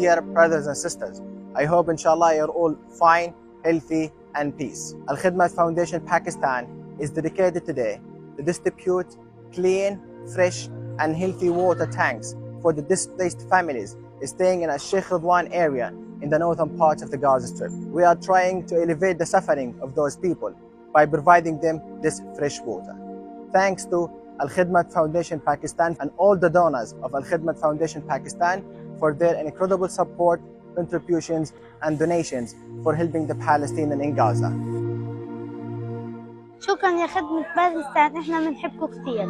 dear brothers and sisters. I hope inshallah you're all fine, healthy and peace. Alkhidmat Foundation Pakistan is dedicated today to distribute clean, fresh and healthy water tanks for the displaced families staying in a 𝐤𝐚𝐧 area in the northern part of the Gaza Strip. We are trying to alleviate the suffering of those people by providing them this fresh water. Thanks to Alkhidmat Foundation Pakistan and all the donors of Alkhidmat Foundation Pakistan for their incredible support, contributions and donations for helping the Palestinians in Gaza. شكرا يا خدمة باكستان، احنا بنحبكم كثير.